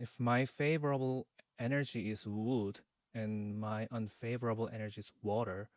If my favorable energy is wood and my unfavorable energy is water,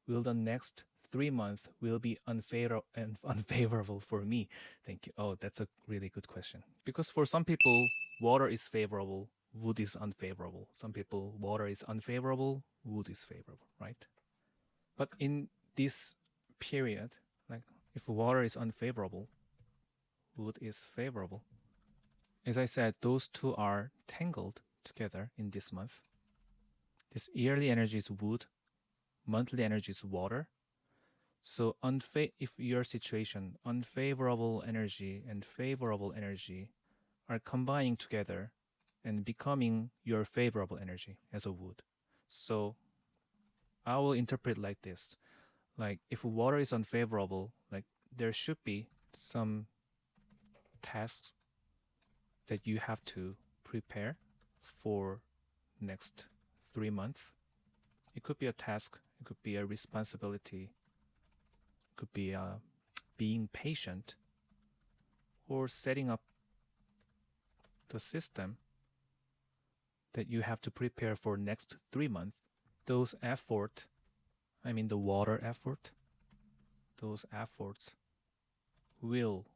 will the next 3 months will be unfavorable for me? Thank you. Oh, that's a really good question. Because for some people, water is favorable, wood is unfavorable. Some people, water is unfavorable, wood is favorable, right? But in this period, like if water is unfavorable, wood is favorable. As I said, those two are tangled together in this month. This yearly energy is wood, monthly energy is water. So if your situation, unfavorable energy and favorable energy are combining together and becoming your favorable energy as a wood. So I will interpret like this. Like if water is unfavorable, like there should be some tasks that you have to prepare for next 3 months. It could be a task, it could be a responsibility, it could be being patient, or setting up the system that you have to prepare for next 3 months. Those effort, I mean the water effort, those efforts will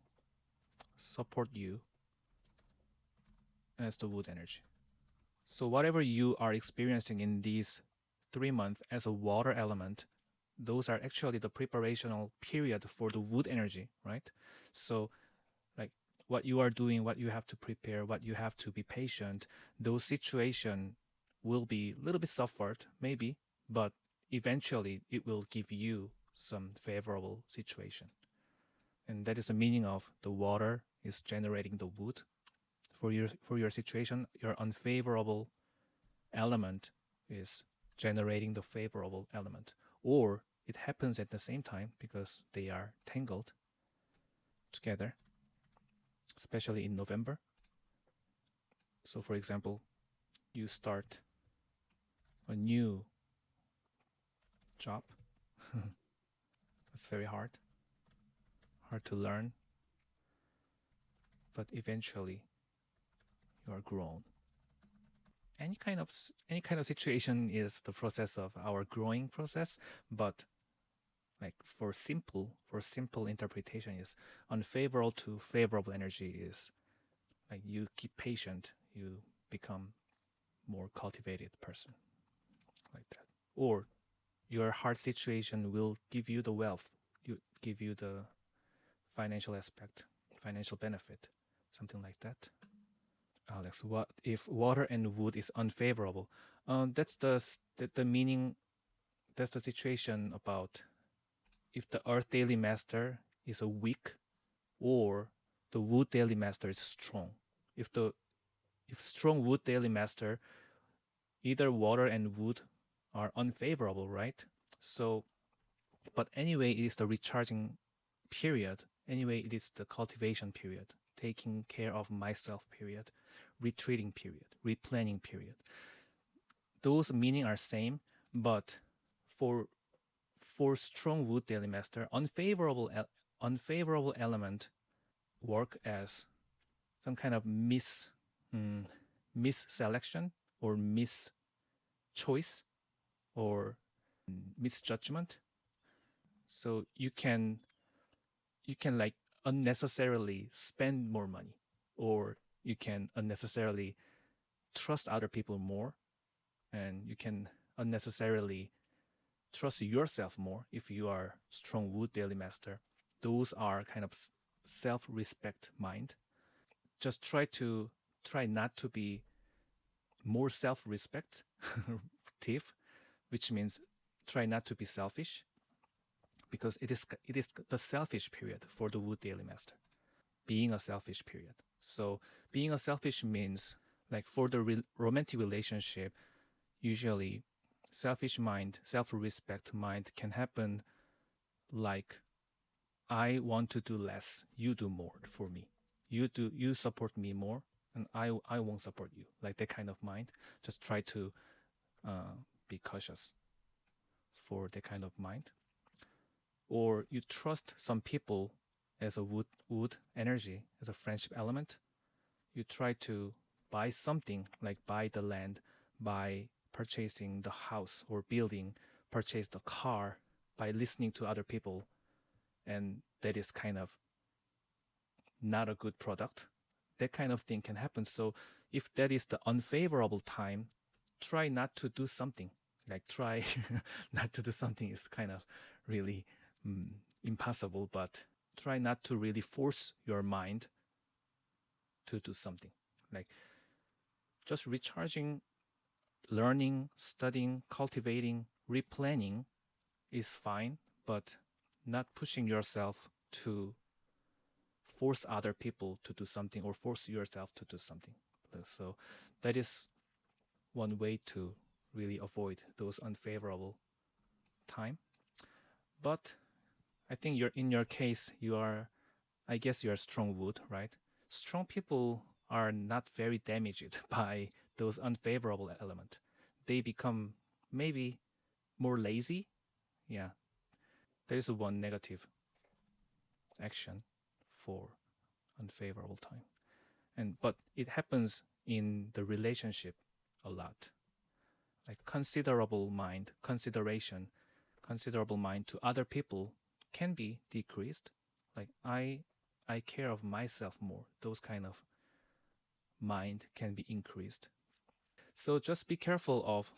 support you as the wood energy. So whatever you are experiencing in these 3 months as a water element, those are actually the preparational period for the wood energy, right? So like what you are doing, what you have to prepare, what you have to be patient, those situations will be a little bit suffered, maybe, but eventually it will give you some favorable situation. And that is the meaning of the water is generating the wood. For your situation, your unfavorable element is generating the favorable element, or it happens at the same time because they are tangled together, especially in November. So for example, you start a new job. It's very hard to learn, but eventually you are grown. Any kind of situation is the process of our growing process, but like for simple interpretation is unfavorable to favorable energy is like you keep patient, you become more cultivated person, like that. Or your hard situation will give you the wealth, you give you the financial aspect, financial benefit, something like that. Alex, what if water and wood is unfavorable? That's the meaning. That's the situation about if the Earth Daily Master is a weak, or the Wood Daily Master is strong. If strong Wood Daily Master, either water and wood are unfavorable, right? So, but anyway, it is the recharging period. Anyway, it is the cultivation period, taking care of myself period, retreating period, replanning period. Those meaning are same, but for strong wood daily master, unfavorable element work as some kind of misselection or mischoice or misjudgment. So you can like unnecessarily spend more money, or you can unnecessarily trust other people more, and you can unnecessarily trust yourself more if you are strong wood daily master. Those are kind of self-respect mind. Just try not to be more self-respect thief, which means try not to be selfish, because it is the selfish period for the wood daily master, being a selfish period. So being a selfish means like for the romantic relationship, usually selfish mind, self-respect mind can happen like I want to do less, you do more for me. You support me more, and I won't support you. Like that kind of mind. Just try to be cautious for that kind of mind. Or you trust some people as a wood energy, as a friendship element. You try to buy something, like buy the land, by purchasing the house or building, purchase the car, by listening to other people, and that is kind of not a good product. That kind of thing can happen. So if that is the unfavorable time, try not to do something. Like try not to do something is kind of really mm, impossible, but try not to really force your mind to do something. Like just recharging, learning, studying, cultivating, replanning is fine, but not pushing yourself to force other people to do something or force yourself to do something. So that is one way to really avoid those unfavorable time. But I think you're in your case, you are, I guess you're strong wood, right? Strong people are not very damaged by those unfavorable element. They become maybe more lazy. Yeah, there is one negative action for unfavorable time. And but it happens in the relationship a lot. Like considerable mind to other people can be decreased. Like I care of myself more. Those kind of mind can be increased. So just be careful of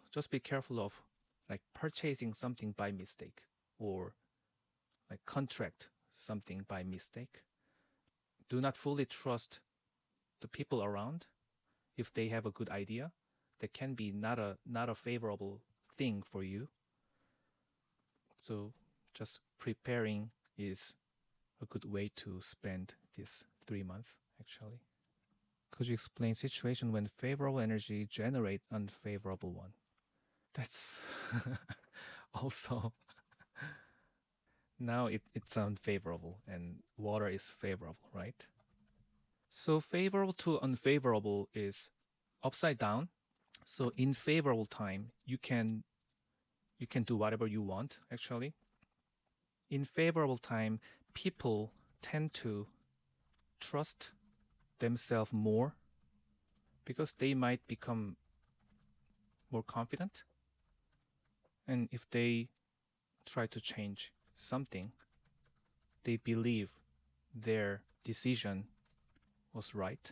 like purchasing something by mistake or like contract something by mistake. Do not fully trust the people around if they have a good idea. That can be not a favorable thing for you. So just preparing is a good way to spend this 3 month actually. Could you explain situation when favorable energy generate unfavorable one? That's also now it's unfavorable and water is favorable, right? So favorable to unfavorable is upside down. So in favorable time, you can do whatever you want actually. In favorable time, people tend to trust themselves more because they might become more confident. And if they try to change something, they believe their decision was right.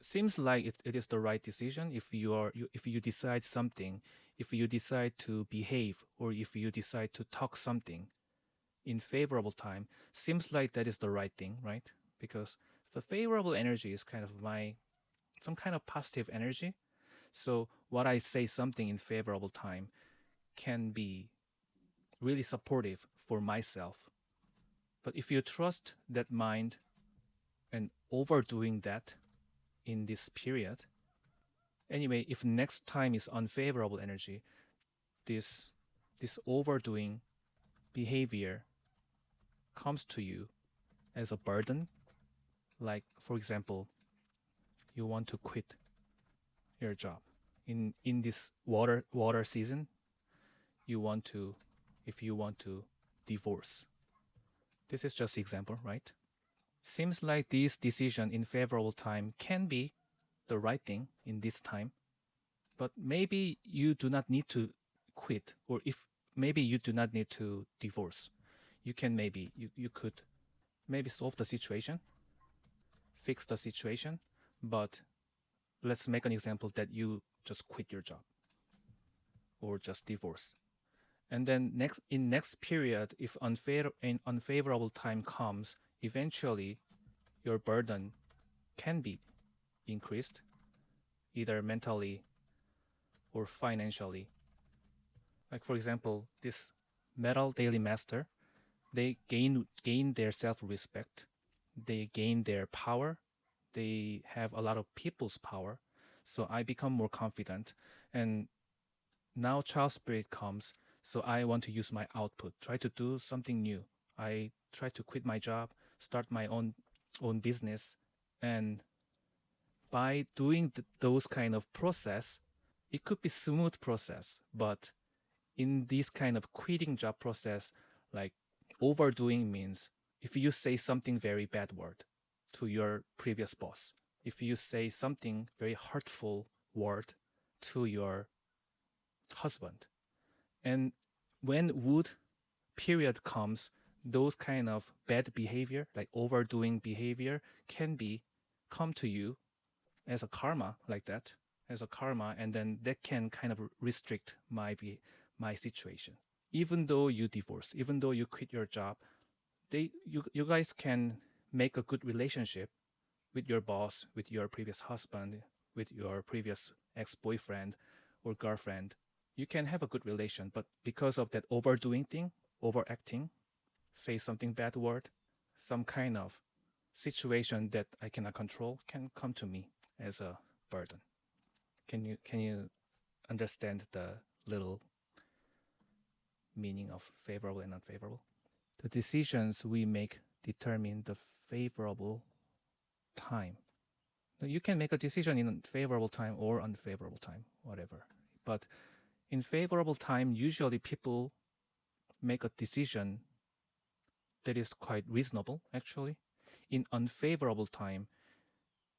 Seems like it is the right decision if you decide something, if you decide to behave, or if you decide to talk something in favorable time, seems like that is the right thing, right? Because the favorable energy is kind of some kind of positive energy. So what I say something in favorable time can be really supportive for myself. But if you trust that mind and overdoing that in this period, anyway, if next time is unfavorable energy, this this overdoing behavior comes to you as a burden. Like for example, you want to quit your job in this water season. You want to, if you want to divorce. This is just example, right? Seems like this decision in favorable time can be the right thing in this time, but maybe you do not need to quit, or if maybe you do not need to divorce. You can maybe you could maybe solve the situation, fix the situation, but let's make an example that you just quit your job or just divorce. And then next period, if unfavorable time comes, eventually your burden can be increased, either mentally or financially. Like for example, this metal daily master, they gain their self-respect, they gain their power, they have a lot of people's power. So I become more confident, and now child spirit comes. So I want to use my output, try to do something new. I try to quit my job, start my own business, and by doing those kind of process, it could be smooth process, but in this kind of quitting job process, like overdoing means if you say something very bad word to your previous boss, if you say something very hurtful word to your husband. And when wood period comes, those kind of bad behavior, like overdoing behavior, can be come to you as a karma, like that, as a karma, and then that can kind of restrict my situation. Even though you divorce, even though you quit your job, you guys can make a good relationship with your boss, with your previous husband, with your previous ex-boyfriend or girlfriend. You can have a good relation, but because of that overdoing thing, overacting, say something bad word, some kind of situation that I cannot control can come to me as a burden. Can you understand the little meaning of favorable and unfavorable? The decisions we make determine the favorable time. You can make a decision in favorable time or unfavorable time, whatever. But in favorable time, usually people make a decision that is quite reasonable, actually. In unfavorable time,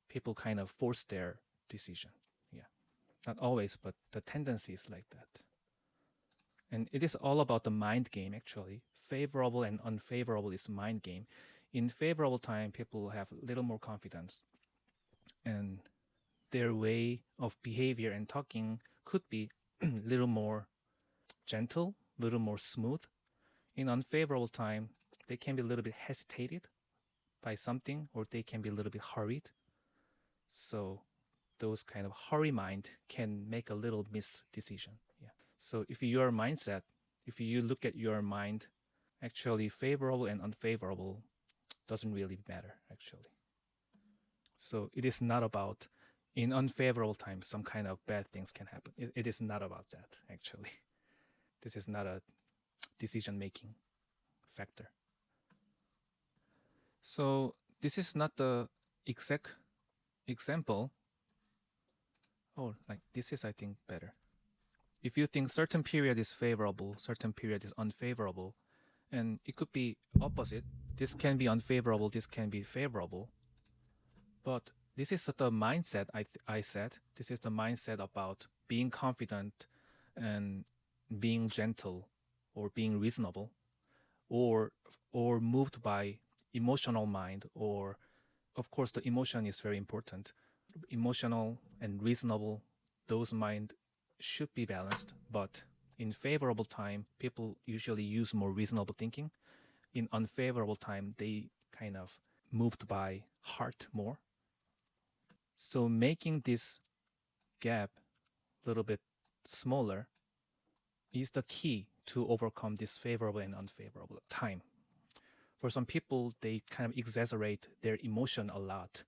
people kind of force their decision. Yeah. Not always, but the tendency is like that. And it is all about the mind game, actually. Favorable and unfavorable is mind game. In favorable time, people have a little more confidence, and their way of behavior and talking could be a little more gentle, a little more smooth. In unfavorable time, they can be a little bit hesitated by something, or they can be a little bit hurried. So those kind of hurry mind can make a little misdecision. Yeah. So if your mindset, if you look at your mind, actually favorable and unfavorable doesn't really matter, actually. So it is not about, in unfavorable times, some kind of bad things can happen. It is not about that, actually. This is not a decision making factor. So this is not the exact example. Oh, like this is, I think, better. If you think certain period is favorable, certain period is unfavorable, and it could be opposite. This can be unfavorable, this can be favorable. But this is the mindset I said. This is the mindset about being confident and being gentle or being reasonable, or moved by emotional mind, or of course the emotion is very important. Emotional and reasonable, those mind should be balanced, but in favorable time, people usually use more reasonable thinking. In unfavorable time, they kind of moved by heart more. So making this gap a little bit smaller is the key to overcome this favorable and unfavorable time. For some people, they kind of exaggerate their emotion a lot,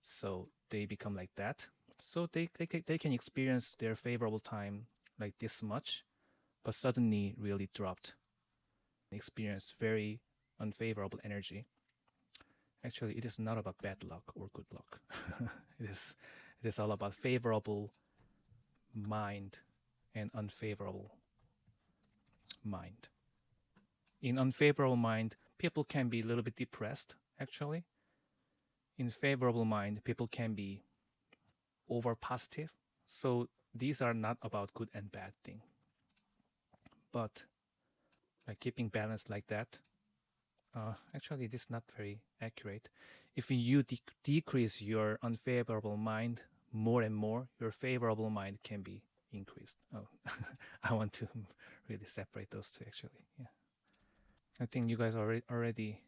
so they become like that. So they can experience their favorable time like this much, but suddenly really dropped, experience very unfavorable energy. Actually, it is not about bad luck or good luck. It is all about favorable mind and unfavorable mind. In unfavorable mind, people can be a little bit depressed, actually. In favorable mind, people can be over positive. So these are not about good and bad thing. But by keeping balance like that, actually, this is not very accurate. If you decrease your unfavorable mind more and more, your favorable mind can be increased. Oh, I want to really separate those two, actually. Yeah. I think you guys already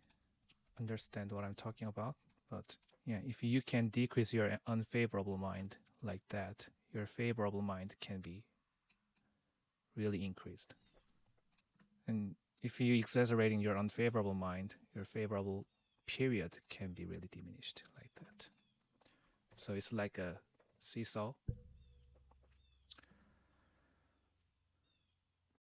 understand what I'm talking about. But yeah, if you can decrease your unfavorable mind like that, your favorable mind can be really increased. And if you exaggerating your unfavorable mind, your favorable period can be really diminished like that. So it's like a seesaw.